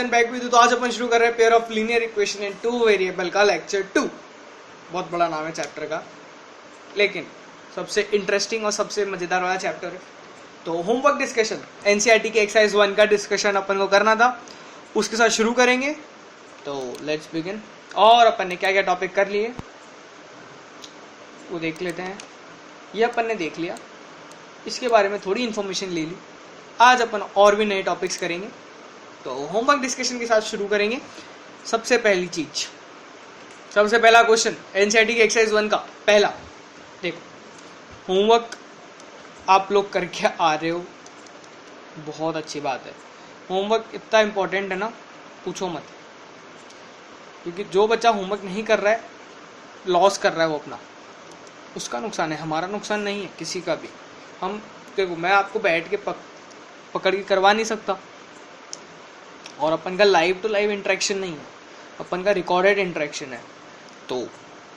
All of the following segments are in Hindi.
And back with. तो आज अपन शुरू कर रहे हैं pair of linear equation in two variable का लेक्चर 2। बहुत बड़ा नाम है चैप्टर का, लेकिन सबसे इंटरेस्टिंग और सबसे मजेदार वाला चैप्टर है। तो होमवर्क डिस्कशन, एनसीईआरटी के एक्सरसाइज 1 का डिस्कशन अपन को करना था, उसके साथ शुरू करेंगे। तो लेट्स बिगिन। और अपन ने क्या क्या टॉपिक कर लिए वो देख लेते हैं। ये अपन ने देख लिया, इसके बारे में थोड़ी इन्फॉर्मेशन ले ली। आज अपन और भी नए टॉपिक्स करेंगे। तो होमवर्क डिस्कशन के साथ शुरू करेंगे। सबसे पहली चीज, सबसे पहला क्वेश्चन एनसीईआरटी के एक्सरसाइज 1 का पहला। देखो, होमवर्क आप लोग करके आ रहे हो, बहुत अच्छी बात है। होमवर्क इतना इम्पोर्टेंट है ना, पूछो मत। क्योंकि जो बच्चा होमवर्क नहीं कर रहा है, लॉस कर रहा है वो अपना, उसका नुकसान है, हमारा नुकसान नहीं है किसी का भी। हम देखो, मैं आपको बैठ के पकड़ के करवा नहीं सकता, और अपन का लाइव टू लाइव इंटरेक्शन नहीं है, अपन का रिकॉर्डेड इंटरेक्शन है। तो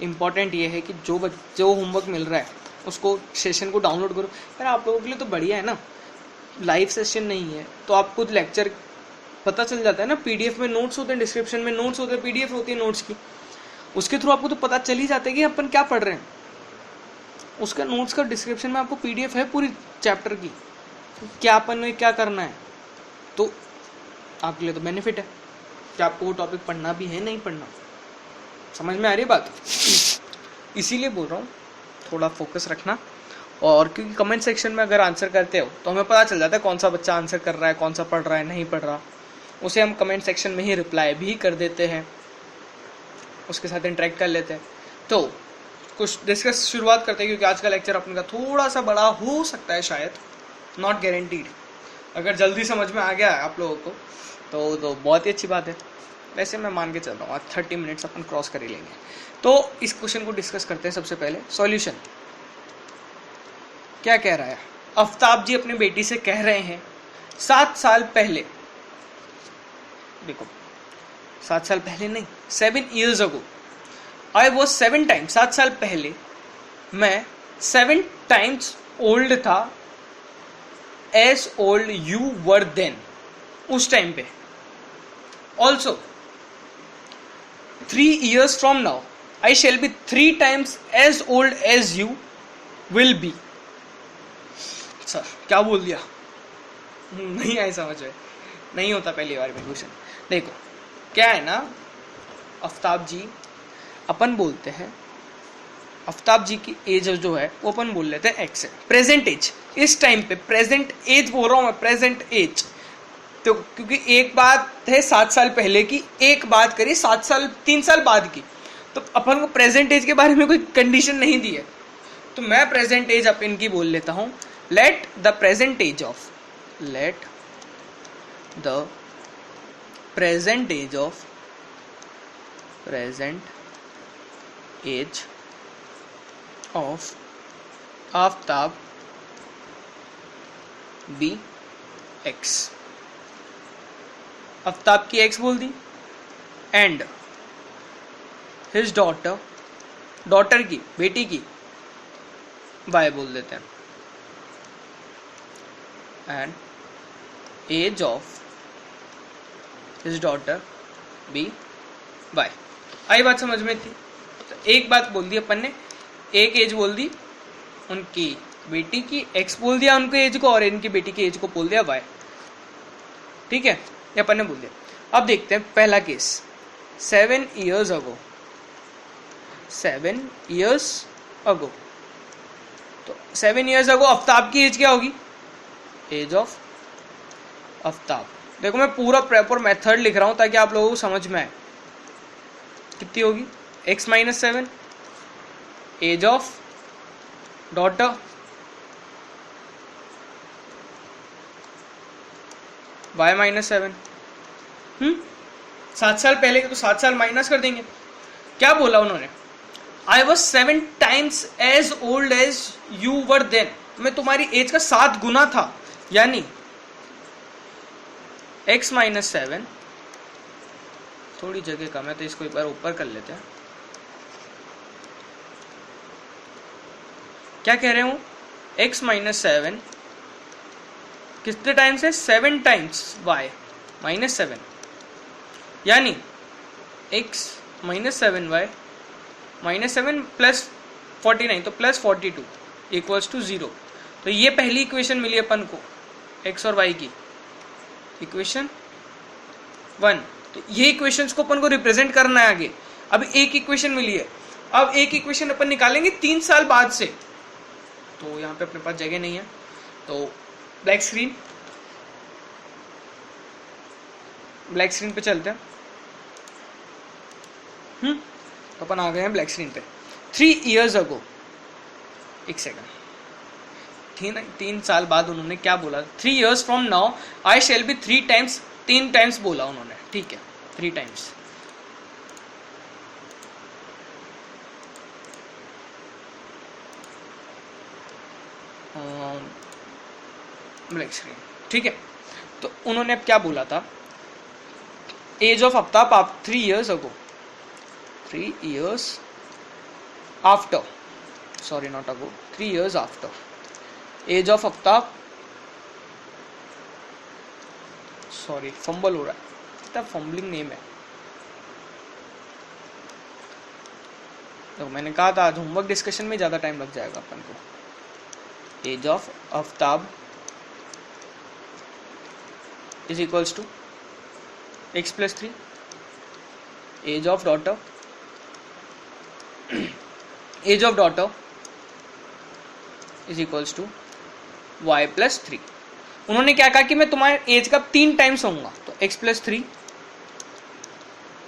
इम्पॉर्टेंट ये है कि जो होमवर्क मिल रहा है उसको, सेशन को डाउनलोड करो। यार आप लोगों के लिए तो बढ़िया है ना, लाइव सेशन नहीं है तो आपको लेक्चर पता चल जाता है ना। पीडीएफ में नोट्स होते हैं, डिस्क्रिप्शन में नोट्स होते हैं, पीडीएफ होती है नोट्स की, उसके थ्रू आपको तो पता चल ही जाता है कि अपन क्या पढ़ रहे हैं। उसका नोट्स का डिस्क्रिप्शन में आपको पीडीएफ है पूरी चैप्टर की, क्या अपन में क्या करना है। तो आपके लिए तो बेनिफिट है कि आपको वो टॉपिक पढ़ना भी है, नहीं पढ़ना। समझ में आ रही बात? इसीलिए बोल रहा हूँ थोड़ा फोकस रखना। और क्योंकि कमेंट सेक्शन में अगर आंसर करते हो तो हमें पता चल जाता है कौन सा बच्चा आंसर कर रहा है, कौन सा पढ़ रहा है, नहीं पढ़ रहा। उसे हम कमेंट सेक्शन में ही रिप्लाई भी कर देते हैं, उसके साथ इंटरेक्ट कर लेते हैं। तो कुछ डिस्कस शुरुआत करते हैं, क्योंकि आज का लेक्चर अपन का थोड़ा सा बड़ा हो सकता है, शायद, नॉट गारंटीड। अगर जल्दी समझ में आ गया है आप लोगों को तो बहुत ही अच्छी बात है। वैसे मैं मान के चल रहा हूँ आज 30 मिनट्स अपन क्रॉस कर ही लेंगे। तो इस क्वेश्चन को डिस्कस करते हैं। सबसे पहले सॉल्यूशन क्या कह रहा है। आफ्ताब जी अपनी बेटी से कह रहे हैं 7 साल पहले, देखो 7 साल पहले नहीं, 7 years ago I was 7 times, 7 साल पहले मैं 7 times ओल्ड था as old you were then, उस टाइम पे। Also 3 years from now I shall be 3 times as old as you will be। Sir क्या बोल दिया? नहीं आए समझ में, नहीं होता पहली बार में क्वेश्चन। देखो क्या है ना, आफ्ताब जी अपन बोलते हैं, आफ्ताब जी की एज जो है वो अपन बोल लेते हैं एक्स है। प्रेजेंट एज, इस टाइम पे प्रेजेंट एज बोल रहा हूँ मैं, प्रेजेंट एज। तो क्योंकि एक बात है 7 साल पहले की, एक बात करी 3 साल बाद की, तो अपन को प्रेजेंट एज के बारे में कोई कंडीशन नहीं दी है, तो मैं प्रेजेंट एज अपन की बोल लेता हूँ। Let the present age of Aftab be x. Aftab की एक्स बोल दी, एंड हिज डॉटर की, बेटी की वाई बोल देते हैं, and age of his daughter be Y. आई बात समझ में थी? तो एक बात बोल दी अपन ने, एक एज बोल दी उनकी बेटी की, एक्स बोल दिया उनके एज को, और इनकी बेटी की एज को बोल दिया वाई। ठीक है, ये अपन ने बोल दिया। अब देखते हैं पहला case, 7 years ago। 7 years ago, तो 7 years ago आफ्ताब की एज क्या होगी? Age of Aftab. देखो मैं पूरा प्रॉपर मेथड लिख रहा हूं ताकि आप लोगों को समझ में आए। कितनी होगी? x - 7, age of daughter y - 7। 7 साल पहले के तो 7 साल माइनस कर देंगे। क्या बोला उन्होंने? I was 7 times as old as you were then। मैं तुम्हारी एज का 7 गुना था, यानी x - 7, थोड़ी जगह कम है तो इसको एक बार ऊपर कर लेते हैं। क्या कह रहे हूं? x - 7 कितने टाइम्स है? 7 टाइम्स y - 7, यानी x minus 7y minus 7 plus 49 तो प्लस 42 इक्वल्स टू 0। तो ये पहली इक्वेशन मिली अपन को x और y की, इक्वेशन 1। तो ये इक्वेशंस को अपन को रिप्रेजेंट करना है आगे। अब एक इक्वेशन मिली है, अब एक इक्वेशन अपन निकालेंगे 3 साल बाद से, तो यहाँ पे अपने पास जगह नहीं है, तो ब्लैक स्क्रीन पे चलते हैं। तो अपन आ गए हैं ब्लैक स्क्रीन पे। 3 years ago, एक सेकंड, 3 साल बाद उन्होंने क्या बोला? 3 years from now I shall be 3 times, 3 times बोला उन्होंने, ठीक है, 3 times। ब्लैक स्क्रीन, ठीक है। तो उन्होंने अब क्या बोला था? एज ऑफ आफ्ताब आप 3 years ago, 3 years after, sorry not ago, 3 years after, age of Aftab, sorry fumble हो रहा है, इतना फंबलिंग नेम है। तो मैंने कहा था आज होमवर्क डिस्कशन में ज़्यादा टाइम लग जाएगा अपन को। Age of Aftab is equals to x plus 3, age of daughter, age of daughter is equals to y plus 3। उन्होंने क्या कहा कि मैं तुम्हारे एज का 3 टाइम्स होऊंगा, तो x प्लस 3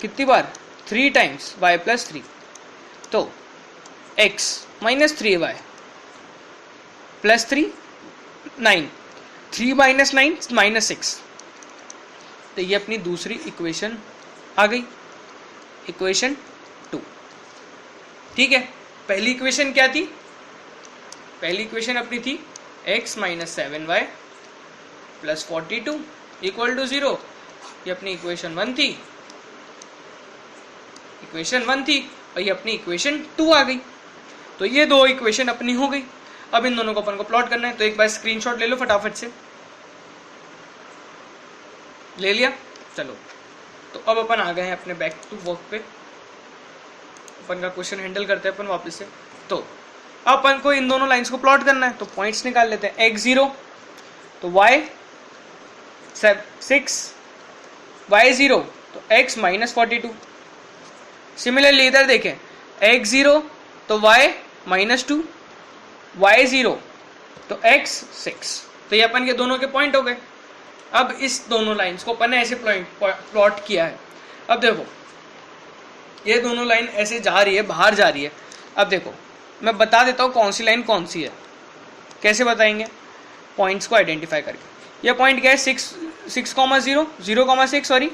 कितनी बार? 3 टाइम्स y प्लस 3, तो x minus 3y plus 3 9, 3 minus 9 minus 6। तो ये अपनी दूसरी इक्वेशन आ गई, इक्वेशन 2, ठीक है। पहली इक्वेशन क्या थी? पहली इक्वेशन अपनी थी x minus 7y plus 42 equal to 0। ये अपनी इक्वेशन 1 थी, इक्वेशन 1 थी, और ये अपनी इक्वेशन 2 आ गई। तो ये दो इक्वेशन अपनी हो गई। अब इन दोनों को अपन को प्लॉट करना है, तो एक बार स्क्रीनशॉट ले लो फटाफट से। ले लिया? चलो, तो अब अपन आ गए हैं अपने बैक टू वर्क पे। अपन का क्वेश्चन हैंडल करते हैं अपन वापस से। तो अपन को इन दोनों लाइंस को प्लॉट करना है, तो पॉइंट्स निकाल लेते हैं। x0 तो y 6, y0 तो x माइनस 42। सिमिलरली इधर देखें, x0 तो y माइनस 2, y0 तो x 6। तो ये अपन के दोनों के पॉइंट हो गए। अब इस दोनों लाइंस को अपन ने ऐसे प्लॉट किया है। अब देखो, ये दोनों लाइन ऐसे जा रही है, बाहर जा रही है। अब देखो, मैं बता देता हूँ कौन सी लाइन कौन सी है। कैसे बताएंगे? पॉइंट्स को आइडेंटिफाई करके। ये पॉइंट क्या है? 6,0, 0,6 सॉरी,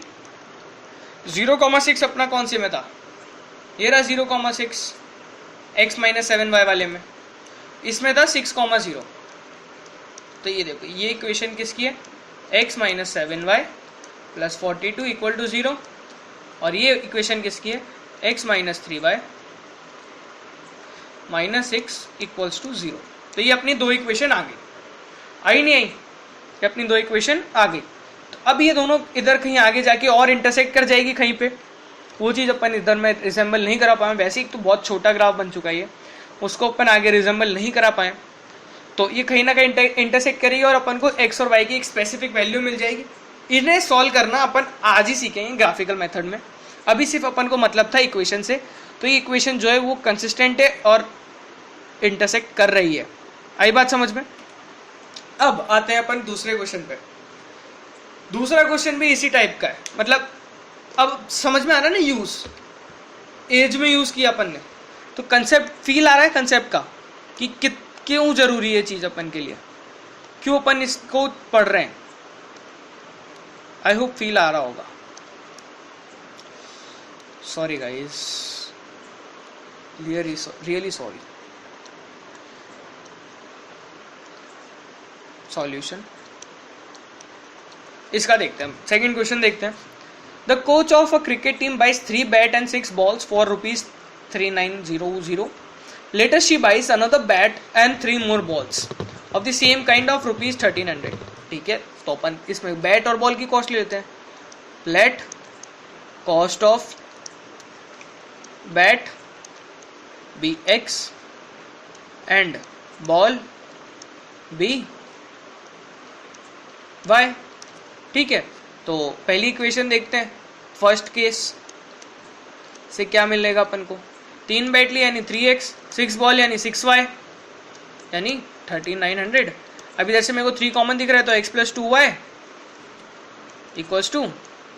0,6 अपना कौन से में था? ये रहा 0,6 x माइनस 7y वाले में, इसमें था 6,0। तो ये देखो, ये इक्वेशन किसकी है? x minus 7y plus 42 equal to 0। और ये इक्वेशन किसकी है? x minus 3y minus 6 equals to 0। तो ये अपनी दो इक्वेशन आ गई। आई नहीं आई? ये अपनी दो इक्वेशन आ गई। तो अब ये दोनों इधर कहीं आगे जाके और इंटरसेक्ट कर जाएगी कहीं पे। वो चीज़ अपन इधर में रिजेंबल नहीं करा पाए। वैसे ही तो बहुत छोटा ग्राफ बन चुका है ये, उसको अपन आगे रिजेंबल नहीं करा पाए। तो ये कहीं ना कहीं इंटरसेक्ट करेगी और अपन को x और y की एक स्पेसिफिक वैल्यू मिल जाएगी। इन्हें सॉल्व करना अपन आज ही सीखेंगे ग्राफिकल मेथड में। अभी सिर्फ अपन को मतलब था इक्वेशन से। तो ये इक्वेशन जो है वो कंसिस्टेंट है और इंटरसेक्ट कर रही है। आई बात समझ में? अब आते हैं अपन दूसरे क्वेश्चन पे। दूसरा क्वेश्चन भी इसी टाइप का है। मतलब अब समझ में आ रहा है ना, यूज एज में यूज किया अपन ने, तो कंसेप्ट फील आ रहा है कंसेप्ट का कि क्यों जरूरी है चीज अपन के लिए, क्यों अपन इसको पढ़ रहे हैं। आई होप फील आ रहा होगा। Sorry guys, really sorry. Solution इसका देखते हैं। सेकंड क्वेश्चन देखते हैं। The coach of a cricket team buys 3 bat and 6 balls for ₹3900. Later she buys another bat and 3 more balls of the same kind of ₹1300. ठीक है, तो अपन इसमें बैट और बॉल की कॉस्ट लेते हैं। Let cost of bat be x and ball be y. ठीक है, तो पहली इक्वेशन देखते हैं। फर्स्ट केस से क्या मिलेगा अपन को, 3 बैट ली यानी 3x, 6 बॉल यानी 6y यानी 13900। अब इधर से मेरे को 3 कॉमन दिख रहा है तो x plus 2y equals to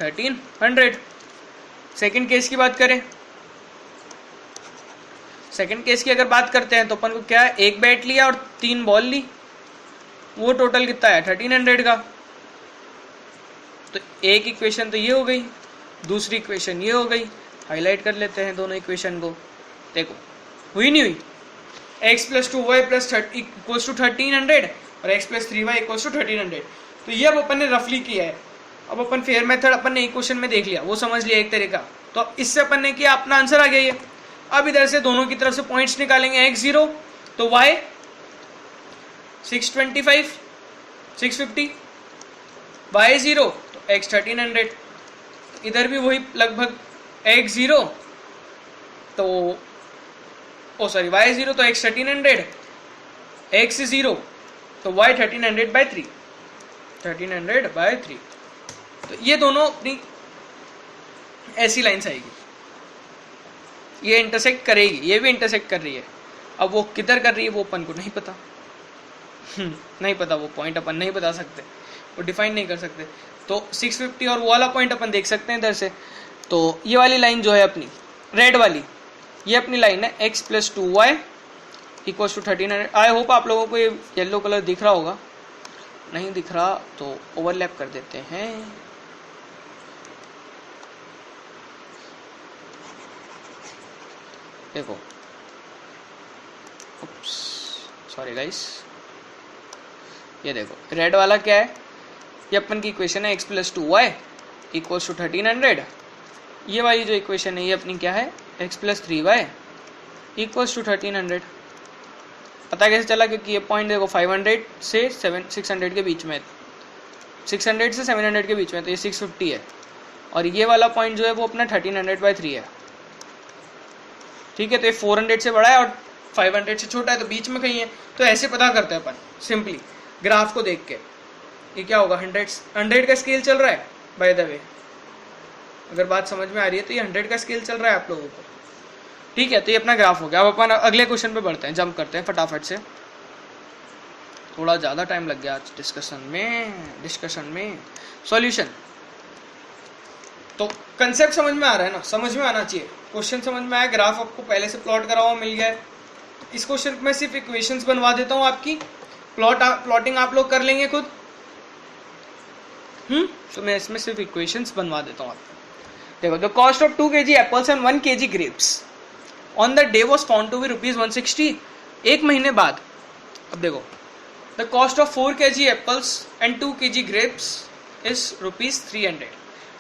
1300। Second case की बात करें, सेकेंड केस की अगर बात करते हैं तो अपन को क्या है, 1 बैट लिया और 3 बॉल ली, वो टोटल कितना है 1300 का। तो एक इक्वेशन तो ये हो गई, दूसरी इक्वेशन ये हो गई। हाईलाइट कर लेते हैं दोनों इक्वेशन को। देखो हुई नहीं हुई, x plus 2y plus equals to 1300 और x plus 3y equals to 1300। तो ये अब अपन ने रफली किया है। अब अपन फेयर मेथड अपन ने एक क्वेश्चन में देख लिया, वो समझ लिया एक तरीका। तो अब इससे अपन ने किया, अपना आंसर आ गया ये। अब इधर से दोनों की तरफ से पॉइंट्स निकालेंगे, x 0 तो y 625 650, y 0 तो x 1300। इधर भी वही लगभग x 0 तो सॉरी y 0 तो x 1300, x 0 तो y 1300/3 1300/3। तो ये दोनों अपनी ऐसी लाइन्स आएगी, ये इंटरसेक्ट करेगी, ये भी इंटरसेक्ट कर रही है। अब वो किधर कर रही है वो अपन को नहीं पता नहीं पता, वो पॉइंट अपन नहीं बता सकते, वो डिफाइन नहीं कर सकते। तो 650 और वो वाला पॉइंट अपन देख सकते हैं इधर से। तो ये वाली लाइन जो है अपनी रेड वाली, ये अपनी लाइन है x plus 2y equals to 1300। I hope आप लोगों को ये येलो कलर दिख रहा होगा, नहीं दिख रहा तो ओवरलैप कर देते हैं। देखो, सॉरी गाइस, ये देखो रेड वाला क्या है, ये अपन की इक्वेशन है x plus 2y equals to 1300। ये वाली जो इक्वेशन है ये अपनी क्या है, x plus 3y equals to 1300। पता कैसे चला, क्योंकि ये पॉइंट देखो 500 से 600 के बीच में, 600 से 700 के बीच में, तो ये 650 है। और ये वाला पॉइंट जो है वो अपना 1300/3 है। ठीक है, तो ये 400 से बड़ा है और 500 से छोटा है, तो बीच में कहीं है। तो ऐसे पता करते हैं अपन सिंपली ग्राफ को देख के। ये क्या होगा, 100 का स्केल चल रहा है बाय द वे, अगर बात समझ में आ रही है तो ये 100 का स्केल चल रहा है आप लोगों को। ठीक है, तो ये अपना ग्राफ हो गया। अब अपन अगले क्वेश्चन पे बढ़ते हैं, जंप करते हैं फटाफट से, थोड़ा ज़्यादा टाइम लग गया आज डिस्कशन में। सॉल्यूशन, तो कंसेप्ट समझ में आ रहा है ना, समझ में आना चाहिए। क्वेश्चन समझ में आया, ग्राफ आपको पहले से प्लॉट करा हुआ मिल गया है। इस क्वेश्चन में सिर्फ इक्वेशंस बनवा देता हूँ आपकी, प्लॉटिंग आप लोग कर लेंगे खुद। तो मैं इसमें सिर्फ इक्वेशंस बनवा देता हूँ आपको। देखो, the cost of 2 kg apples and 1 kg grapes on the day was found to be ₹160। एक महीने बाद, अब देखो, the cost of 4 kg apples and 2 kg grapes is ₹300।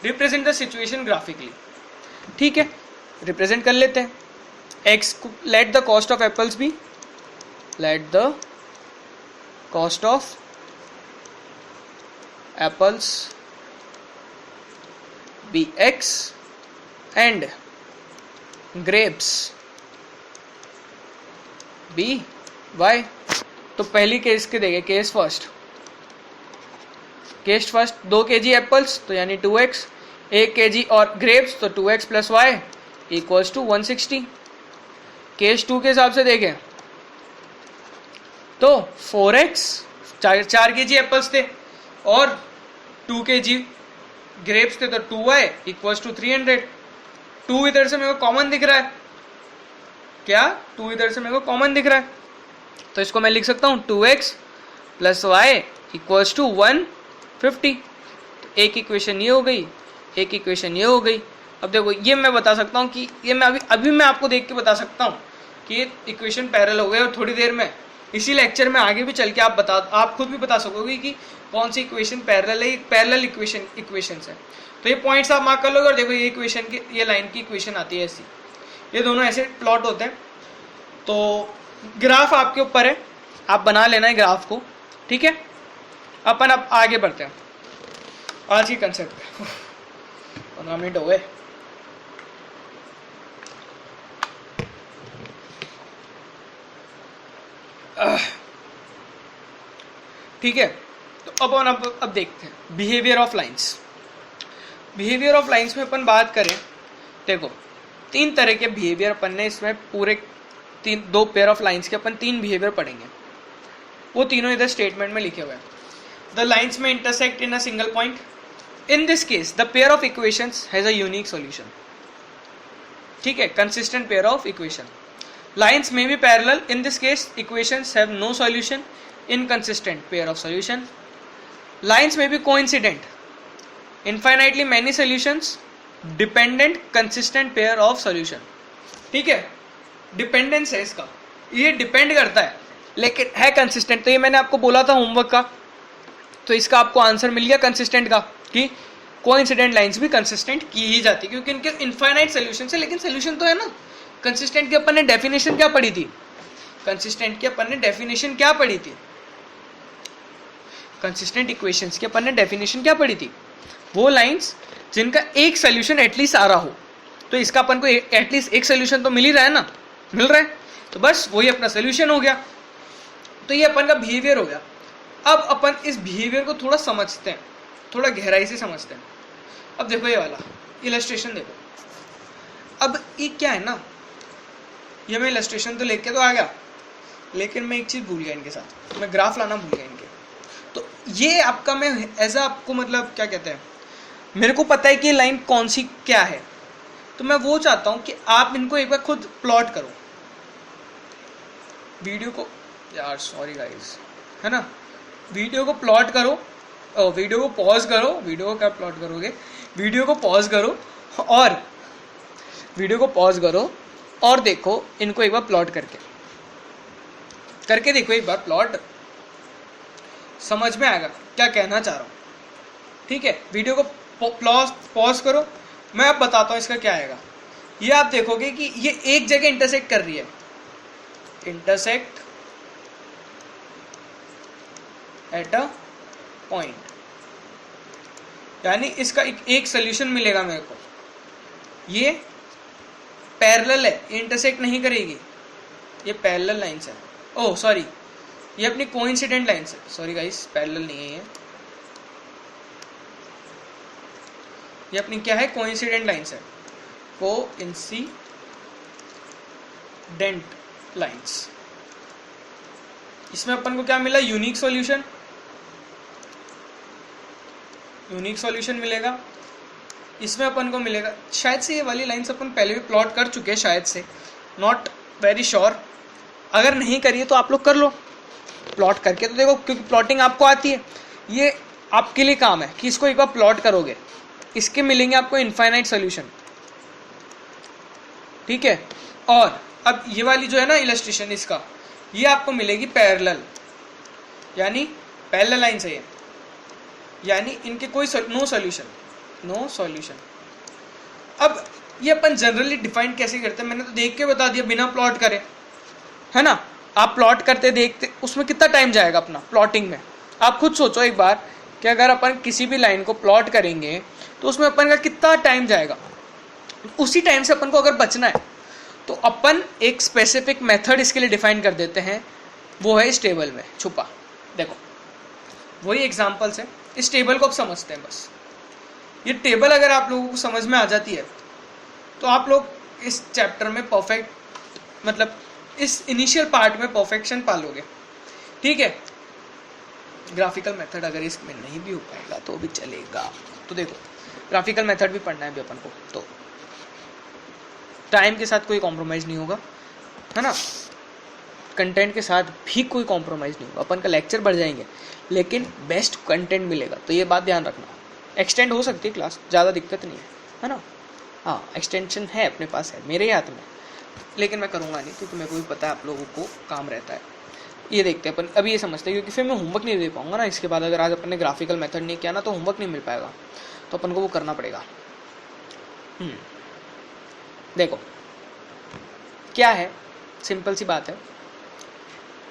Represent the situation graphically. ठीक है, रिप्रेजेंट कर लेते हैं। X, let the cost of apples be, let the cost of apples be x and grapes be y। तो पहली केस के देंगे, केस फर्स्ट 2 kg एप्पल्स तो यानी 2x, 1 kg और ग्रेप्स तो 2x plus y equals to 160। Case 2 के हिसाब से देखें तो 4x, 4 kg एप्पल्स थे और 2 kg ग्रेप्स थे, तो 2y इक्वल्स टू 300। 2 इधर से मेरे को कॉमन दिख रहा है, क्या 2 इधर से मेरे को कॉमन दिख रहा है, तो इसको मैं लिख सकता हूँ 2x plus y equals to 150। तो एक इक्वेशन ये हो गई, एक इक्वेशन ये हो गई। अब देखो, ये मैं बता सकता हूँ कि ये मैं अभी मैं आपको देख के बता सकता हूँ कि ये इक्वेशन पैरेलल हो गए, और थोड़ी देर में इसी लेक्चर में आगे भी चल के आप खुद भी बता सकोगे कि कौन सी इक्वेशन पैरेलल है, पैरेलल इक्वेशन है। तो ये पॉइंट्स आप मार्क कर लोगे, और देखो ये इक्वेशन की, ये लाइन की इक्वेशन आती है ऐसी, ये दोनों ऐसे प्लॉट होते हैं। तो ग्राफ आपके ऊपर है, आप बना लेना है ग्राफ को। ठीक है, अपन अब आगे बढ़ते हैं आज की कंसेप्ट पे। 15 मिनट हो गए, ठीक है, तो अब देखते हैं behaviour of lines. Behaviour of lines में अपन बात करें, देखो 3 तरह के बिहेवियर अपन ने इसमें पूरे 2 पेयर ऑफ लाइंस के अपन 3 बिहेवियर पढ़ेंगे, वो तीनों इधर स्टेटमेंट में लिखे हुए हैं। The lines may intersect in a single point, in this case the pair of equations has a unique solution. ठीक है, consistent pair of equation. Lines may be parallel, in this case equations have no solution, inconsistent pair of solution. Lines may be coincident, infinitely many solutions, dependent consistent pair of solution. ठीक है, डिपेंडेंस है इसका, ये डिपेंड करता है लेकिन है कंसिस्टेंट। तो ये मैंने आपको बोला था होमवर्क का, तो इसका आपको आंसर मिल गया कंसिस्टेंट का, कि कोइंसिडेंट लाइंस भी कंसिस्टेंट की ही जाती है क्योंकि इनके इनफाइनाइट सॉल्यूशन है, लेकिन सॉल्यूशन तो है ना। कंसिस्टेंट की अपन ने डेफिनेशन क्या पढ़ी थी? कंसिस्टेंट की अपन ने डेफिनेशन क्या पढ़ी थी? कंसिस्टेंट इक्वेशंस की अपन ने डेफिनेशन क्या पढ़ी थी? वो लाइंस जिनका एक सोल्यूशन एटलीस्ट आ रहा हो। तो इसका अपन को एटलीस्ट एक सोल्यूशन तो मिल ही रहा है ना, मिल रहा है, तो बस वही अपना सोल्यूशन हो गया। तो ये अपन का बिहेवियर हो गया। अब अपन इस बिहेवियर को थोड़ा समझते हैं, थोड़ा गहराई से समझते हैं। अब देखो ये वाला इलस्ट्रेशन देखो। अब ये क्या है ना, ये मैं इलस्ट्रेशन तो लेके तो आ गया, लेकिन मैं एक चीज़ भूल गया इनके साथ, मैं ग्राफ लाना भूल गया इनके। तो ये आपका मैं एज आपको मतलब क्या कहते हैं, मेरे को पता है कि लाइन कौन सी क्या है, तो मैं वो चाहता हूँ कि आप इनको एक बार खुद प्लॉट करो वीडियो को। यार सॉरी गाइस, है ना, वीडियो को प्लॉट करो, वीडियो को पॉज करो। वीडियो को क्या प्लॉट करोगे, वीडियो को पॉज करो और वीडियो को पॉज करो और देखो इनको एक बार प्लॉट करके देखो एक बार प्लॉट, समझ में आएगा क्या कहना चाह रहा हूँ। ठीक है, वीडियो को पॉज करो, मैं अब बताता हूँ इसका क्या आएगा। ये आप देखोगे कि ये एक जगह इंटरसेक्ट कर रही है, इंटरसेक्ट एट अ पॉइंट, यानी इसका एक सोल्यूशन मिलेगा मेरे को। ये पैरेलल है, इंटरसेक्ट नहीं करेगी, ये पैरेलल लाइंस है। ओह सॉरी, ये अपनी कोइंसिडेंट लाइंस है। सॉरी गाइस, पैरेलल नहीं है ये अपनी क्या है, कोइंसिडेंट लाइंस है, कोइंसिडेंट लाइंस। इसमें अपन को क्या मिला, यूनिक सॉल्यूशन, यूनिक सॉल्यूशन मिलेगा। इसमें अपन को मिलेगा, शायद से ये वाली लाइंस अपन पहले भी प्लॉट कर चुके हैं, शायद से, नॉट वेरी श्योर। अगर नहीं करिए तो आप लोग कर लो प्लॉट करके, तो देखो क्योंकि प्लॉटिंग आपको आती है, ये आपके लिए काम है कि इसको एक बार प्लॉट करोगे, इसके मिलेंगे आपको इनफाइनाइट सॉल्यूशन। ठीक है, और अब ये वाली जो है ना इलस्ट्रेशन, इसका ये आपको मिलेगी पैरेलल, यानी पैरेलल लाइंस है ये, यानी इनके कोई नो सॉल्यूशन। अब ये अपन जनरली डिफाइन कैसे करते हैं, मैंने तो देख के बता दिया बिना प्लॉट करे, है ना। आप प्लॉट करते देखते, उसमें कितना टाइम जाएगा अपना प्लॉटिंग में, आप खुद सोचो एक बार कि अगर अपन किसी भी लाइन को प्लॉट करेंगे तो उसमें अपन का कितना टाइम जाएगा। उसी टाइम से अपन को अगर बचना है तो अपन एक स्पेसिफिक मेथड इसके लिए डिफाइन कर देते हैं, वो है इस टेबल में छुपा। देखो वही एग्जांपल्स है, इस टेबल को आप समझते हैं बस। ये टेबल अगर आप लोगों को समझ में आ जाती है तो आप लोग इस चैप्टर में परफेक्ट, मतलब इस इनिशियल पार्ट में परफेक्शन पालोगे। ठीक है, ग्राफिकल मेथड अगर इसमें नहीं भी हो पाएगा तो भी चलेगा। तो देखो ग्राफिकल मेथड भी पढ़ना है अभी अपन को, तो टाइम के साथ कोई कॉम्प्रोमाइज़ नहीं होगा, है ना, कंटेंट के साथ भी कोई कॉम्प्रोमाइज़ नहीं होगा। अपन का लेक्चर बढ़ जाएंगे लेकिन बेस्ट कंटेंट मिलेगा, तो ये बात ध्यान रखना। एक्सटेंड हो सकती है क्लास, ज़्यादा दिक्कत नहीं है ना। हाँ, एक्सटेंशन है अपने पास, है मेरे हाथ में, लेकिन मैं करूँगा नहीं क्योंकि मेरे को भी पता है आप लोगों को काम रहता है। ये देखते हैं अपन, अभी ये समझते हैं, क्योंकि फिर मैं होमवर्क नहीं दे पाऊँगा ना इसके बाद। अगर आज अपन ने ग्राफिकल मेथड नहीं किया ना तो होमवर्क नहीं मिल पाएगा, तो अपन को वो करना पड़ेगा। देखो क्या है, सिंपल सी बात है।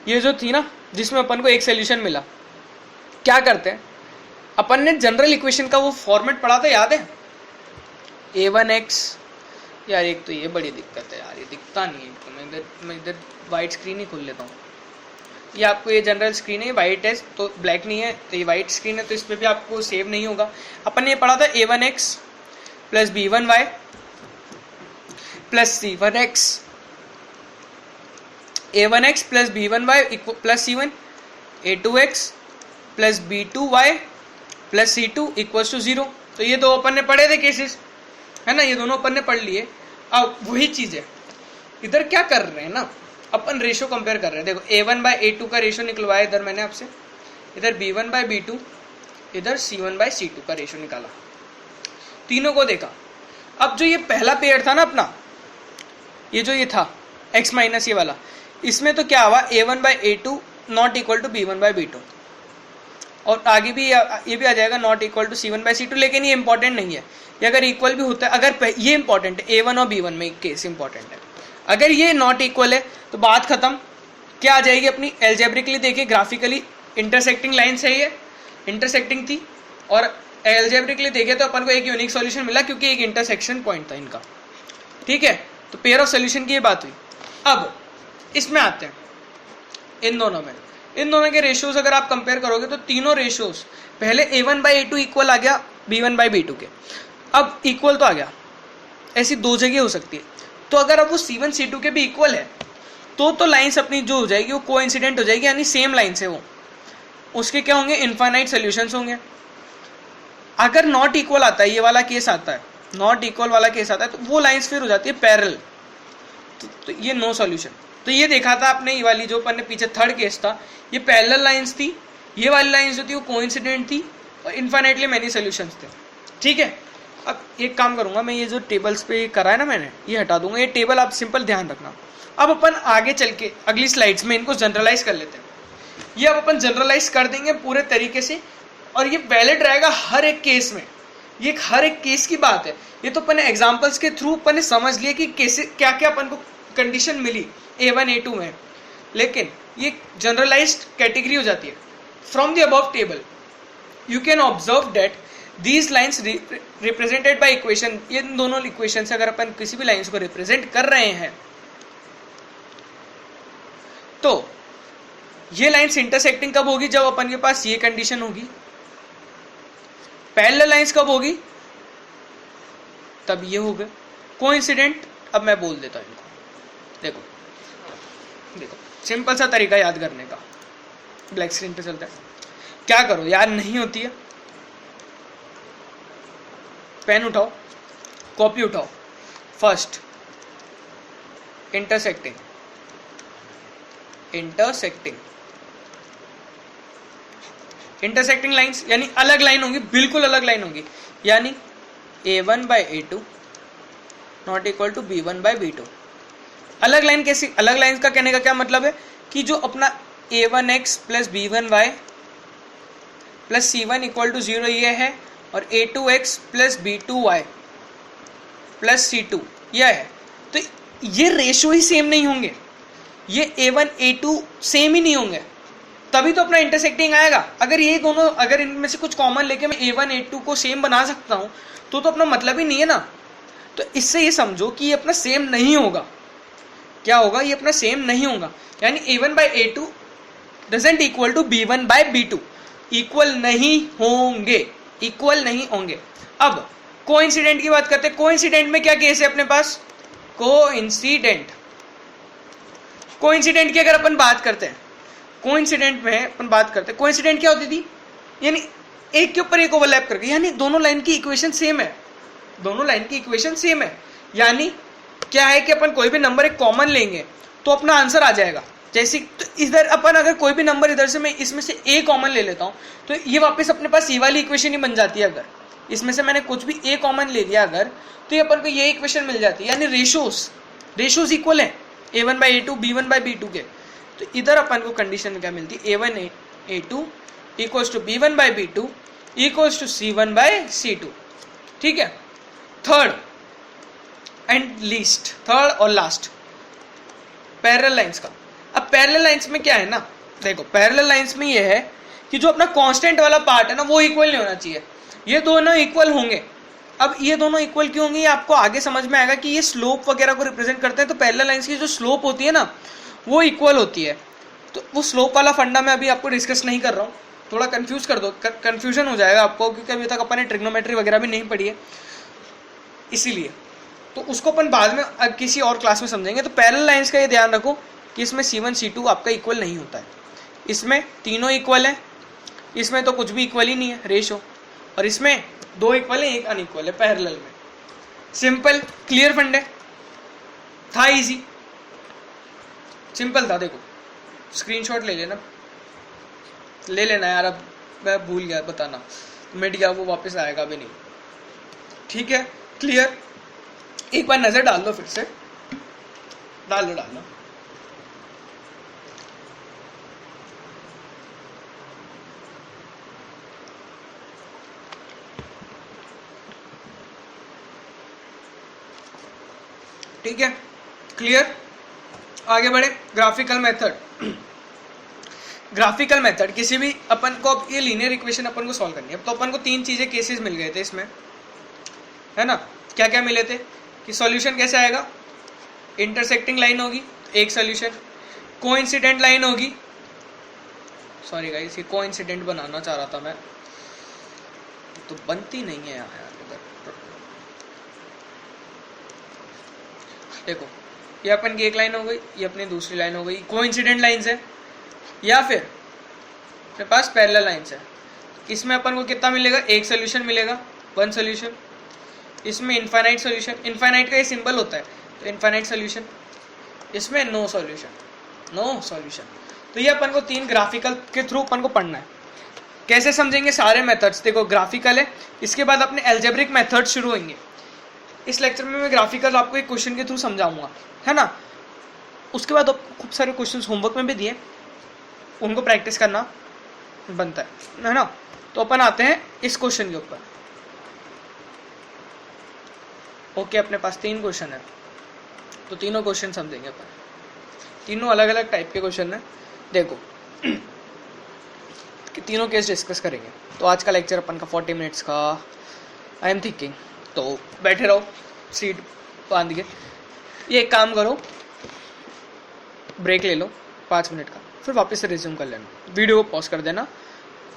ये जो थी ना जिसमें अपन को एक सोल्यूशन मिला, क्या करते हैं अपन ने जनरल इक्वेशन का वो फॉर्मेट पढ़ा था, याद है, a1x। यार एक तो ये बड़ी दिक्कत है यार, ये दिखता नहीं है, तो मैं इधर वाइट स्क्रीन ही खोल लेता हूँ। ये आपको ये जनरल स्क्रीन है, वाइट है तो ब्लैक नहीं है, तो ये वाइट स्क्रीन है तो इस पर भी आपको सेव नहीं होगा। अपन ने पढ़ा था a1x plus b1y plus c1x, a1x plus b1y plus c1, a2x plus b2y plus c2 equals to 0। तो ये दो अपन ने पढ़े थे केसेस, है ना, ये दोनों अपन ने पढ़ लिए। अब वही चीज है, इधर क्या कर रहे हैं ना, अपन रेशो कंपेयर कर रहे हैं। देखो a1/a2 का रेशो निकलवाया इधर मैंने आपसे, इधर b1/b2, इधर c1/c2 का रेशो निकाला, तीनों को देखा। अब जो ये पहला पेयर था ना अपना, ये जो ये था x माइनस ये वाला, इसमें तो क्या हुआ, a1/a2 not equal to b1/b2, और आगे भी ये भी आ जाएगा नॉट इक्वल टू c1/c2, लेकिन ये इंपॉर्टेंट नहीं है। ये अगर इक्वल भी होता है, अगर ये इंपॉर्टेंट है, a1 और b1 में केस इंपॉर्टेंट है। अगर ये नॉट इक्वल है तो बात खत्म, क्या आ जाएगी अपनी, एल्जेब्रिकली देखिए ग्राफिकली इंटरसेक्टिंग लाइन्स है, ये इंटरसेक्टिंग थी, और एल्जेब्रिकली देखे तो अपन को एक यूनिक सॉल्यूशन मिला क्योंकि एक इंटरसेक्शन पॉइंट था इनका। ठीक है, तो पेयर ऑफ सोल्यूशन की ये बात हुई। अब इसमें आते हैं, इन दोनों के रेशियोज अगर आप कंपेयर करोगे तो तीनों रेशियोज, पहले a1/a2 इक्वल आ गया b1/b2 के, अब इक्वल तो आ गया, ऐसी दो जगह हो सकती है। तो अगर अब वो c1 c2 के भी इक्वल है तो लाइंस अपनी जो हो जाएगी वो कोइंसिडेंट हो जाएगी, यानी सेम लाइंस है वो, उसके क्या होंगे, इनफाइनाइट सोल्यूशंस होंगे। अगर नॉट इक्वल आता है, ये वाला केस आता है, नॉट इक्वल वाला केस आता है, तो वो लाइंस फिर हो जाती है पैरेलल, तो ये नो सॉल्यूशन। तो ये देखा था आपने, ये वाली जो अपन ने पीछे थर्ड केस था, ये पैरेलल लाइंस थी, ये वाली लाइंस जो थी वो कोइंसिडेंट थी, और इनफाइनाइटली मेनी सॉल्यूशंस थे। ठीक है, अब एक काम करूंगा मैं, ये जो टेबल्स पे करा है ना मैंने, ये हटा दूंगा, ये टेबल आप सिंपल ध्यान रखना। अब अपन आगे चल के अगली स्लाइड्स में इनको जनरलाइज कर लेते हैं। ये अब अपन जनरलाइज कर देंगे पूरे तरीके से, और ये वैलिड रहेगा हर एक केस में, ये हर एक केस की बात है। ये तो अपन ने एग्जाम्पल्स के थ्रू अपन ने समझ लिया कि कैसे क्या क्या अपन को कंडीशन मिली a1 a2 में, लेकिन ये जनरलाइज्ड कैटेगरी हो जाती है। From the above table you can observe that these lines represented by equation, ये दोनों इक्वेशन से अगर अपन किसी भी लाइन्स को रिप्रेजेंट कर रहे हैं तो ये लाइन्स इंटरसेक्टिंग कब होगी, जब अपन के पास ये कंडीशन होगी। पैरेलल लाइन्स कब होगी, तब ये होगा। कोइंसिडेंट, अब मैं बोल देता हूं इनको, देखो सिंपल सा तरीका याद करने का, ब्लैक स्क्रीन पे चलता है, क्या करो याद नहीं होती है, पेन उठाओ, कॉपी उठाओ, फर्स्ट इंटरसेक्टिंग लाइंस, यानी अलग लाइन होगी, बिल्कुल अलग लाइन होगी, यानी a1/a2 not equal to b1/b2। अलग लाइन कैसी, अलग लाइन का कहने का क्या मतलब है कि जो अपना a1x plus b1y plus c1 equal to 0 ये है, और a2x plus b2y plus c2 यह है, तो ये रेशो ही सेम नहीं होंगे, ये a1 a2 सेम ही नहीं होंगे, तभी तो अपना इंटरसेक्टिंग आएगा। अगर ये दोनों, अगर इनमें से कुछ कॉमन लेके मैं a1 a2 को सेम बना सकता हूं तो अपना मतलब ही नहीं है ना। तो इससे ये समझो कि ये अपना सेम नहीं होगा, क्या होगा, ये अपना सेम नहीं होगा, यानी a1/a2 doesn't equal to b1/b2, equal नहीं होंगे। अब कोइंसिडेंट की बात करते हैं। कोइंसिडेंट में क्या केस है अपने पास, कोइंसिडेंट की अगर अपन बात करते हैं, कोइंसिडेंट में अपन बात करते हैं, कोइंसिडेंट क्या होती थी, यानी एक के ऊपर एक ओवरलैप करके, यानी दोनों लाइन की इक्वेशन सेम है, यानी क्या है कि अपन कोई भी नंबर एक कॉमन लेंगे तो अपना आंसर आ जाएगा। जैसे तो इधर अपन अगर कोई भी नंबर इधर से मैं इसमें से ए कॉमन ले लेता हूँ तो ये वापस अपने पास ये वाली इक्वेशन ही बन जाती है। अगर इसमें से मैंने कुछ भी ए कॉमन ले लिया अगर, तो ये अपन को ये इक्वेशन मिल जाती है, यानी रेशोज इक्वल है a1/a2 b1/b2 के। तो इधर अपन को कंडीशन क्या मिलती है, a1/a2 equals to b1/b2 equals to c1/c2। ठीक है, थर्ड और लास्ट पैरेलल लाइंस का। अब पैरेलल लाइंस में क्या है ना, देखो पैरेलल लाइंस में ये है कि जो अपना कांस्टेंट वाला पार्ट है ना वो इक्वल नहीं होना चाहिए, ये दोनों इक्वल होंगे। अब ये दोनों इक्वल क्यों होंगे, ये आपको आगे समझ में आएगा कि ये स्लोप वगैरह को रिप्रेजेंट करते हैं। तो पैरेलल लाइंस की जो स्लोप होती है ना वो इक्वल होती है, तो वो स्लोप वाला फंडा मैं अभी आपको डिस्कस नहीं कर रहा हूँ, थोड़ा कंफ्यूज कर दो, कंफ्यूजन हो जाएगा आपको, क्योंकि अभी तक अपन ने ट्रिग्नोमेट्री वगैरह भी नहीं पढ़ी है, इसीलिए तो उसको अपन बाद में किसी और क्लास में समझेंगे। तो पैरेलल लाइंस का ये ध्यान रखो कि इसमें C1 C2 आपका इक्वल नहीं होता है, इसमें तीनों इक्वल है, इसमें तो कुछ भी इक्वल ही नहीं है रेशो, और इसमें दो इक्वल है एक अनइक्वल है पैरेलल में। सिंपल क्लियर फंडे था, इजी सिंपल था। देखो स्क्रीनशॉट ले लेना यार, अब मैं भूल गया बताना, मिट गया वो, वापस आएगा भी नहीं। ठीक है क्लियर, एक बार नजर डाल दो, फिर से डाल लो। ठीक है क्लियर, आगे बढ़े। ग्राफिकल मेथड, ग्राफिकल मेथड किसी भी अपन को, अब ये लीनियर इक्वेशन अपन को सॉल्व करनी है, तो अपन को तीन चीजें केसेस मिल गए थे इसमें, है ना। क्या क्या मिले थे कि सॉल्यूशन कैसे आएगा, इंटरसेक्टिंग लाइन होगी एक सॉल्यूशन, कोइंसिडेंट लाइन होगी, सॉरी गाइस ये कोइंसिडेंट बनाना चाह रहा था मैं, तो बनती नहीं है यार इधर। देखो ये अपन की एक लाइन हो गई, ये अपनी दूसरी लाइन हो गई, कोइंसिडेंट लाइंस है, या फिर अपने पास पैरेलल लाइंस है। इसमें अपन को कितना मिलेगा, एक सोल्यूशन मिलेगा, वन सोल्यूशन। इसमें इनफाइनाइट सोल्यूशन, इनफाइनाइट का ये सिंबल होता है, तो इनफाइनाइट सोल्यूशन। इसमें नो सॉल्यूशन। तो ये अपन को तीन ग्राफिकल के थ्रू अपन को पढ़ना है। कैसे समझेंगे सारे मेथड्स, देखो ग्राफिकल है, इसके बाद अपने एल्जेब्रिक मेथड शुरू होंगे। इस लेक्चर में मैं ग्राफिकल आपको एक क्वेश्चन के थ्रू समझाऊंगा, है ना। उसके बाद खूब सारे क्वेश्चंस होमवर्क में भी दिए, उनको प्रैक्टिस करना बनता है ना। तो अपन आते हैं इस क्वेश्चन के ऊपर। ओके अपने पास तीन क्वेश्चन है, तो तीनों क्वेश्चन समझेंगे अपन, तीनों अलग अलग टाइप के क्वेश्चन है। देखो कि तीनों केस डिस्कस करेंगे। तो आज का लेक्चर अपन का 40 मिनट्स का आई एम थिंकिंग, तो बैठे रहो सीट बांध के। ये एक काम करो, ब्रेक ले लो 5 मिनट का, फिर वापस से रिज्यूम कर लेना, वीडियो को पॉज कर देना,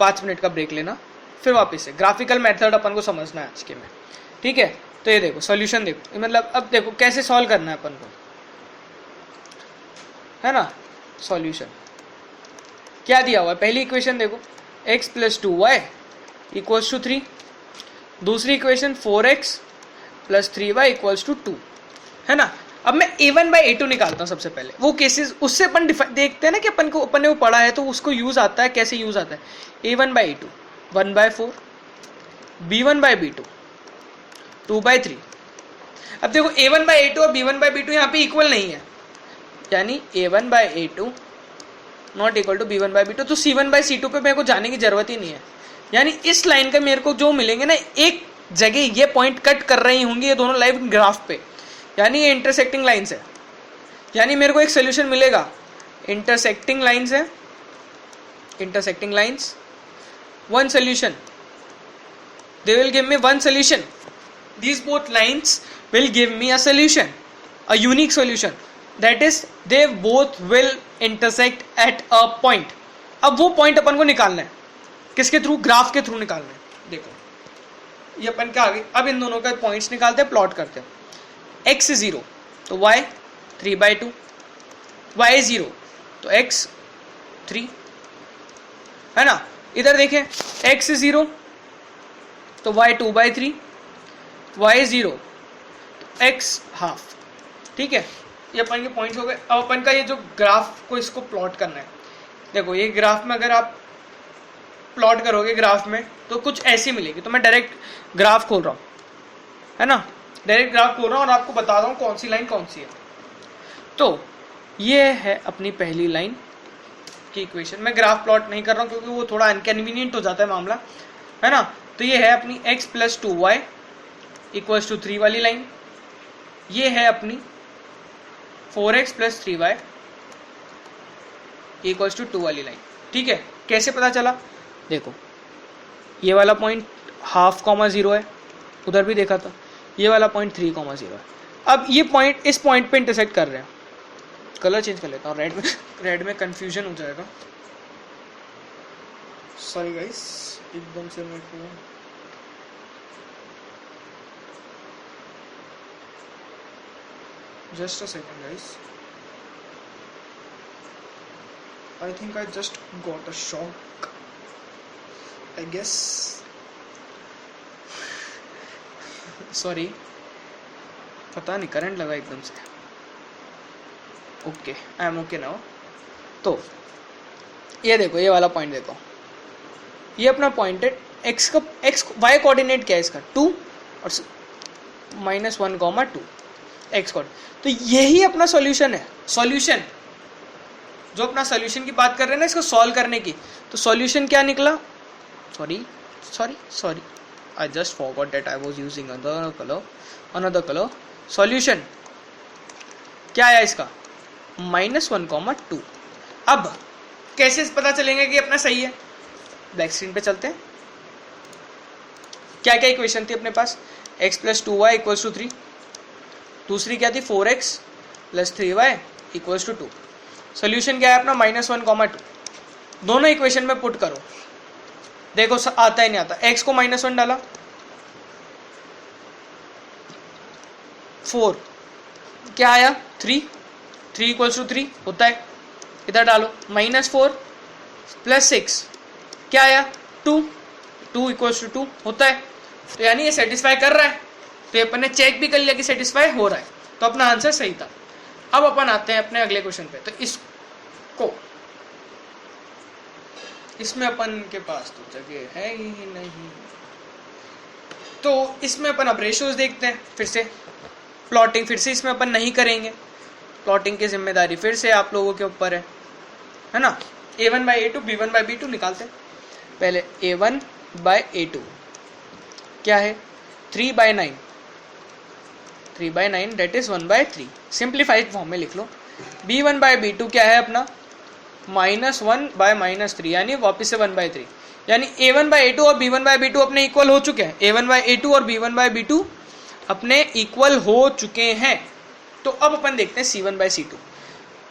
5 मिनट का ब्रेक लेना, फिर वापस से ग्राफिकल मेथड अपन को समझना है आज के में। ठीक है, तो ये देखो सॉल्यूशन देखो, मतलब अब देखो कैसे सॉल्व करना है अपन को, है ना। सॉल्यूशन क्या दिया हुआ है, पहली इक्वेशन देखो x + 2y = 3, दूसरी इक्वेशन 4x + 3y = 2, है ना। अब मैं a1/a2 निकालता हूँ सबसे पहले, वो केसेस उससे अपन देखते हैं ना कि अपन ने वो पढ़ा है, तो उसको यूज आता है, कैसे यूज आता है। a1/a2 1/4, b1/b2 2/3। अब देखो a1/a2 और b1/b2 यहाँ पे इक्वल नहीं है, यानी a1/a2 not equal to b1/b2, तो c1/c2 पे मेरे को जाने की जरूरत ही नहीं है। यानी इस लाइन का मेरे को जो मिलेंगे ना, एक जगह ये पॉइंट कट कर रही होंगी ये दोनों लाइव ग्राफ पे, यानी ये इंटरसेक्टिंग लाइंस है, यानी मेरे को एक सोल्यूशन मिलेगा। इंटरसेक्टिंग लाइंस है, intersecting lines, one solution, they will give me one solution, these both lines will give me a solution, a unique solution, that is they both will intersect at a point। अब वो पॉइंट अपन को निकालना है, किसके थ्रू, ग्राफ के थ्रू निकालना है। देखो ये अपन क्या आगे, अब इन दोनों का पॉइंट्स निकालते हैं, प्लॉट करते हैं। x 0 तो y 3/2, y 0 तो x 3, है ना। इधर देखें x 0 तो y 2/3, y 0 x ½ ठीक है, ये अपन के पॉइंट्स हो गए। अब अपन का ये जो ग्राफ को इसको प्लॉट करना है। देखो ये ग्राफ में अगर आप प्लॉट करोगे ग्राफ में तो कुछ ऐसी मिलेगी, तो मैं डायरेक्ट ग्राफ खोल रहा हूँ, है ना, डायरेक्ट ग्राफ खोल रहा हूँ और आपको बता रहा हूँ कौन सी लाइन कौन सी है। तो ये है अपनी पहली लाइन की इक्वेशन, मैं ग्राफ प्लॉट नहीं कर रहा हूँ क्योंकि वो थोड़ा इनकन्वीनियंट हो जाता है मामला, है ना। तो ये है अपनी x + 2y = 3 वाली लाइन, ये है अपनी 4x + 3y = 2 वाली लाइन। ठीक है, कैसे पता चला, देखो ये वाला पॉइंट 1/2, 0 है, उधर भी देखा था, ये वाला पॉइंट 3, 0 है। अब ये पॉइंट इस पॉइंट पे इंटरसेक्ट कर रहे हैं, कलर चेंज कर लेता हूँ, रेड में कंफ्यूजन हो जाएगा। सॉरी गाइस, एकदम से मेरे को just a second guys, I think I just got a shock, I guess, sorry, पता नहीं करंट लगा एकदम से। Okay, I am okay now. तो ये देखो, ये वाला पॉइंट देखो, ये अपना पॉइंट है, एक्स का वाई कोऑर्डिनेट क्या है इसका 2 और -1, 2 एक्स कोऑर्डिनेट। तो यही अपना सॉल्यूशन है, सॉल्यूशन जो अपना सॉल्यूशन की बात कर रहे हैं ना इसको सॉल्व करने की। तो सॉल्यूशन क्या निकला, sorry I just forgot that I was using another colour. Solution क्या आया इसका -1, 2। अब कैसे पता चलेगा कि अपना सही है, ब्लैक स्क्रीन पे चलते हैं। क्या क्या इक्वेशन थी अपने पास, x + 2y = 3, दूसरी क्या थी 4x + 3y = 2। सोल्यूशन क्या है अपना -1, 2। दोनों इक्वेशन में पुट करो, देखो आता है नहीं आता। x को -1 डाला, 4 क्या आया 3 = 3 होता है, इधर डालो -4 + 6 क्या आया 2 = 2 होता है। तो यानी ये सेटिस्फाई कर रहा है, तो ये अपन ने चेक भी कर लिया कि सेटिस्फाई हो रहा है, तो अपना आंसर सही था। अब अपन आते हैं अपने अगले क्वेश्चन पे। तो इसमें अपन के पास तो जगह है ही नहीं, तो इसमें अपन अब रेशियोज देखते हैं। फिर से प्लॉटिंग फिर से इसमें अपन नहीं करेंगे, प्लॉटिंग की जिम्मेदारी फिर से आप लोगों के ऊपर है ना। a1/a2 b1/b2 निकालते हैं। पहले a1/a2 क्या है 3/9, 3/9 दैट इज 1/3, सिंप्लीफाइड फॉर्म में लिख लो। b1/b2 क्या है अपना -1/-3, यानी वापस से 1/3, यानी a1/a2 और b1/b2 अपने इक्वल हो चुके हैं। a1/a2 और b1/b2 अपने इक्वल हो चुके हैं। तो अब अपन देखते हैं c1/c2।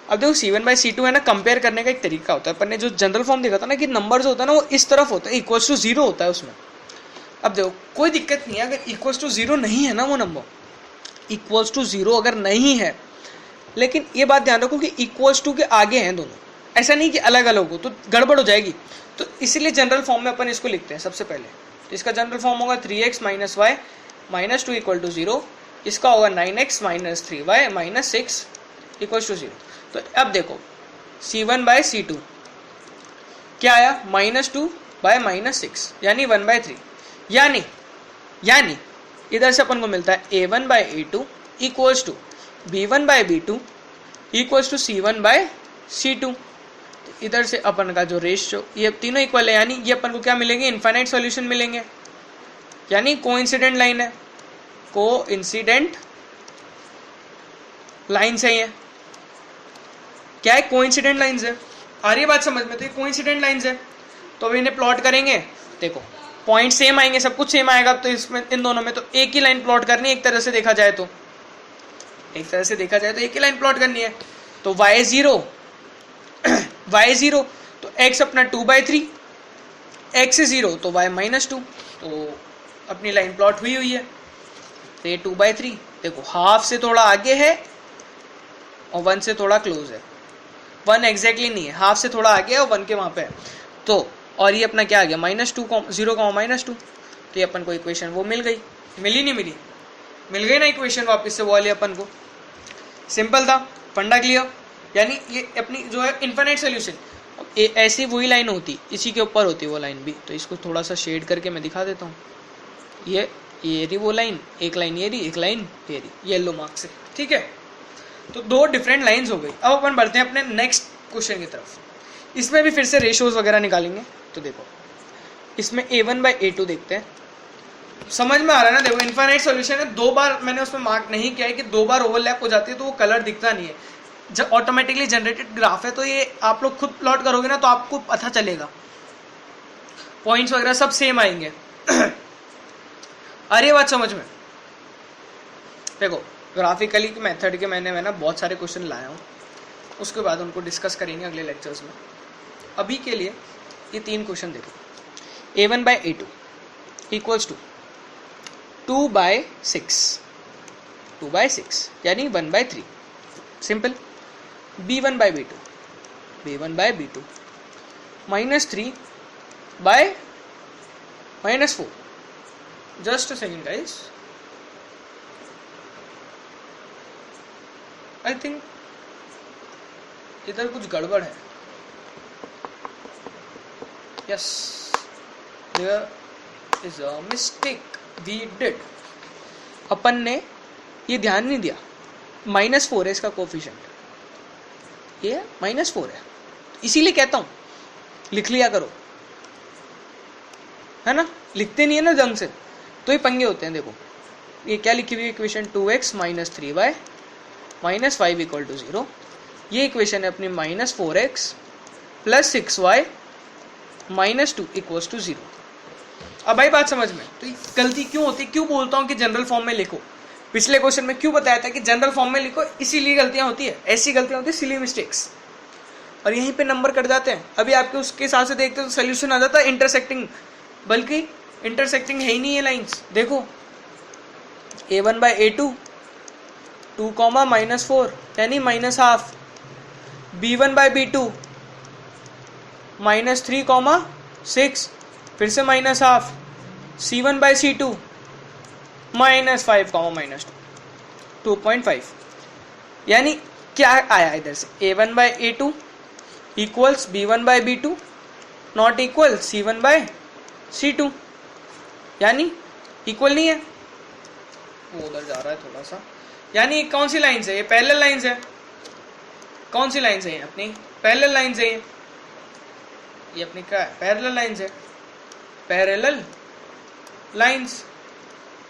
अब देखो c1/c2 है ना, कंपेयर करने का एक तरीका होता है। अपन ने जो जनरल फॉर्म देखा था ना कि नंबर जो होता है ना वो इस तरफ होता है, =0 होता है उसमें। अब देखो कोई दिक्कत नहीं है, अगर =0 नहीं है ना वो नंबर, =0 अगर नहीं है, लेकिन ये बात ध्यान रखो कि =2 के आगे हैं दोनों, ऐसा नहीं कि अलग अलग हो तो गड़बड़ हो जाएगी। तो इसीलिए जनरल फॉर्म में अपन इसको लिखते हैं सबसे पहले। तो इसका जनरल फॉर्म होगा 3x - y - 2 = 0, इसका होगा 9x - 3y - 6 = 0। तो अब देखो c1/c2 क्या आया -2/-6, यानी 1/3, यानी इधर से अपन को मिलता है a1/a2 = b1/b2 = c1/c2। इधर से अपन का जो रेशियो, ये तीनों इक्वल है, यानी ये अपन को क्या मिलेंगे, इनफाइनाइट सॉल्यूशन मिलेंगे, यानी कोइंसिडेंट लाइन है, कोइंसिडेंट लाइन है। ये क्या है, कोइंसिडेंट लाइंस है। आ रही है बात समझ में, तो ये कोइंसिडेंट लाइंस है। तो अभी इन्हें प्लॉट करेंगे, देखो पॉइंट सेम आएंगे, सब कुछ सेम आएगा। तो इसमें इन दोनों में तो एक ही लाइन प्लॉट करनी है, एक तरह से देखा जाए तो एक ही लाइन प्लॉट करनी है। तो y0 तो x अपना 2/3, x 0 तो y -2, तो अपनी लाइन प्लॉट हुई है। तो ये 2/3 देखो हाफ से थोड़ा आगे है और 1 से थोड़ा क्लोज है, 1 एग्जैक्टली नहीं है, हाफ से थोड़ा आगे है और 1 के वहाँ पे है। तो और ये अपना क्या आ गया -2, 0, -2। तो ये अपन को इक्वेशन वो मिल गई, मिली नहीं मिली, मिल गई ना इक्वेशन वापस से वो वाली अपन को। सिंपल था, फंडा क्लियर। यानी ये अपनी जो है इनफाइनाइट सोल्यूशन, ऐसी वही लाइन होती, इसी के ऊपर होती वो लाइन भी। तो इसको थोड़ा सा शेड करके मैं दिखा देता हूँ। ये रही वो लाइन, एक लाइन ये रही, एक लाइन ये रही, येलो मार्क से, ठीक है। तो दो डिफरेंट लाइंस हो गई। अब अपन बढ़ते हैं अपने नेक्स्ट क्वेश्चन की तरफ। इसमें भी फिर से रेशियोज वगैरह निकालेंगे। तो देखो इसमें a1/a2 देखते हैं, समझ में आ रहा है ना। देखो इनफाइनाइट सॉल्यूशन है, 2 बार मैंने उसमें मार्क नहीं किया है कि 2 बार ओवरलैप हो जाती है तो वो कलर दिखता नहीं है। जब ऑटोमेटिकली जनरेटेड ग्राफ है तो ये आप लोग खुद प्लॉट करोगे ना तो आपको पता चलेगा, पॉइंट्स वगैरह सब सेम आएंगे। अरे बात समझ में, देखो ग्राफिकली के मेथड के मैंने बहुत सारे क्वेश्चन लाया हूँ, उसके बाद उनको डिस्कस करेंगे अगले लेक्चर्स में। अभी के लिए ये 3 क्वेश्चन देखो। a1/a2 इक्वल्स टू 2/6 यानी 1/3 simple. b1/b2 -3/-4 just a second guys, I think इधर कुछ गड़बड़ है। Yes, there is a mistake we did. अपन ने ये ध्यान नहीं दिया, -4 है इसका कोफिशिएंट, ये -4 है, इसीलिए कहता हूं लिख लिया करो, है ना। लिखते नहीं है ना ढंग से तो ये पंगे होते हैं। देखो ये क्या लिखी हुई इक्वेशन, 2x - 3y - 5 = 0। ये इक्वेशन है अपनी -4x + 6y - 2 = 0। अब भाई बात समझ में, तो गलती क्यों होती है, क्यों बोलता हूँ कि जनरल फॉर्म में लिखो। पिछले क्वेश्चन में क्यों बताया था कि जनरल फॉर्म में लिखो, इसीलिए गलतियां होती है, ऐसी गलतियां होती है, सिली मिस्टेक्स, और यहीं पे नंबर कट जाते हैं। अभी आपके उसके हिसाब से देखते हो तो सोल्यूशन आ जाता है इंटरसेक्टिंग, बल्कि इंटरसेक्टिंग है ही नहीं है लाइंस। देखो a1/a2 2, -4 यानी -½ b1/b2 -3, 6 फिर से -½ c1/c2 -5, -2 2.5। यानी क्या आया इधर से, a1/a2 equals b1/b2 not equal c1/c2, यानी इक्वल नहीं है, वो उधर जा रहा है थोड़ा सा। यानी कौन सी लाइन्स है, ये पैरेलल लाइन्स है। कौन सी लाइन्स है ये अपनी पैरेलल लाइन्स है, ये अपनी क्या है, पैरेलल लाइन्स है, parallel lines.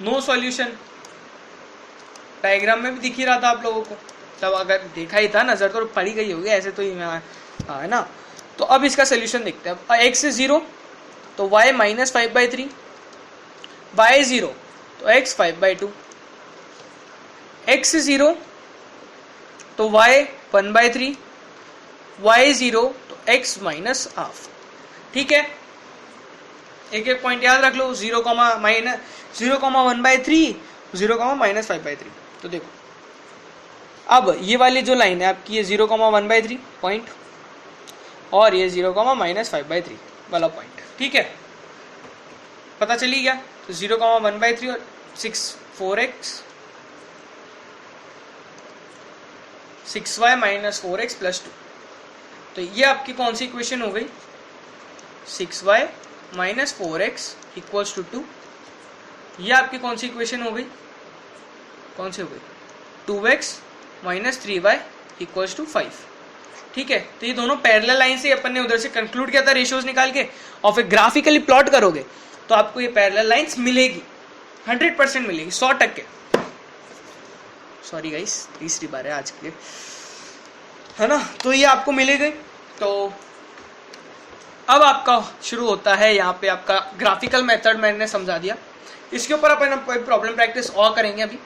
No solution, diagram में भी दिख ही रहा था आप लोगों को, तब अगर देखा ही था, नजर तो पड़ी गई होगी, ऐसे तो है ना। तो अब इसका सोल्यूशन देखते हैं। x से 0 तो y -5/3, y 0 तो x 5/2, x से 0 तो y 1/3, y 0 तो x -½ ठीक है। एक एक पॉइंट याद रख लो, 0, 1/3, 0, -5/3। तो देखो अब ये वाली जो लाइन है आपकी, ये 0, 1/3 पॉइंट, और ये 0, -5/3 वाला पॉइंट, ठीक है, पता चली गया। तो 0, 1/3 और 4x 6y - 4x + 2, तो ये आपकी कौन सी इक्वेशन हो गई, 6y - 4x = 2। ये आपकी कौन सी इक्वेशन हो गई, कौन सी हो गई, 2x - 3y = 5, ठीक है। तो ये दोनों पैरेलल लाइन से अपन ने उधर से कंक्लूड किया था रेशियोज निकाल के, और फिर ग्राफिकली प्लॉट करोगे तो आपको ये पैरेलल लाइंस मिलेगी, 100% मिलेगी, 100%। सॉरी गाइस, तीसरी बार है आज के, है ना। तो ये आपको मिलेगी। तो अब आपका शुरू होता है यहाँ पे आपका ग्राफिकल मेथड, मैंने समझा दिया। इसके ऊपर अपन प्रॉब्लम प्रैक्टिस और करेंगे, अभी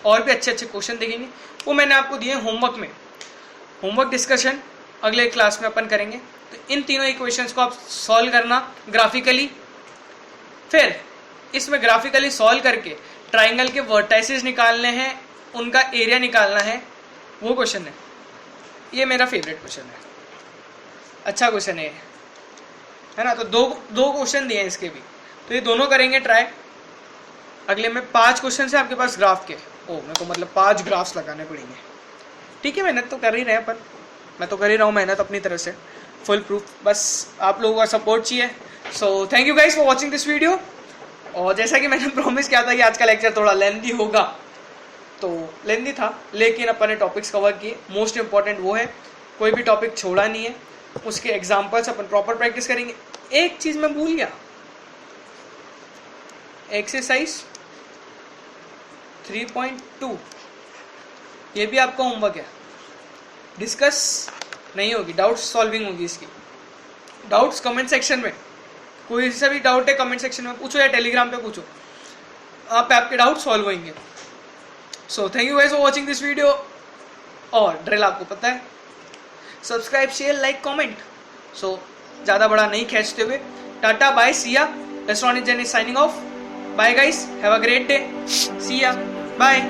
और भी अच्छे अच्छे क्वेश्चन देखेंगे, वो मैंने आपको दिए होमवर्क में। होमवर्क डिस्कशन अगले क्लास में अपन करेंगे। तो इन तीनों इक्वेशंस को आप सॉल्व करना ग्राफिकली, फिर इसमें ग्राफिकली सॉल्व करके ट्राइंगल के वर्टाइसेस निकालने हैं, उनका एरिया निकालना है, वो क्वेश्चन है। ये मेरा फेवरेट क्वेश्चन है, अच्छा क्वेश्चन है ना। तो दो क्वेश्चन दिए हैं इसके भी, तो ये दोनों करेंगे ट्राई। अगले में 5 क्वेश्चन है आपके पास ग्राफ के, मेरे को मतलब 5 ग्राफ्स लगाने पड़ेंगे, ठीक है। मेहनत तो कर ही रहे हैं अपन, मैं तो कर ही रहा हूँ मेहनत अपनी तरफ से, फुल प्रूफ। बस आप लोगों का सपोर्ट चाहिए। सो thank you guys for watching this video. और जैसा कि मैंने प्रॉमिस किया था कि आज का लेक्चर थोड़ा लेंथी होगा, तो लेंथी था, लेकिन अपन ने टॉपिक्स कवर किए। मोस्ट इंपॉर्टेंट वो है, कोई भी टॉपिक छोड़ा नहीं है, उसके एग्जाम्पल्स अपन प्रॉपर प्रैक्टिस करेंगे। एक चीज मैं भूल गया, एक्सरसाइज 3.2 ये भी आपका होमवर्क है, डिस्कस नहीं होगी, डाउट्स सॉल्विंग होगी इसकी। डाउट्स कमेंट सेक्शन में, कोई सा भी डाउट है कमेंट सेक्शन में पूछो, या टेलीग्राम पे पूछो, आप आपके डाउट सॉल्व होंगे। So thank you guys for watching this video. और ड्रिल आपको पता है, subscribe, share, like, comment. So ज़्यादा बड़ा नहीं खींचते हुए टाटा, बाय, सिया। रेस्टोरेंट Jain is signing off. Bye guys, have a great day, see ya, bye.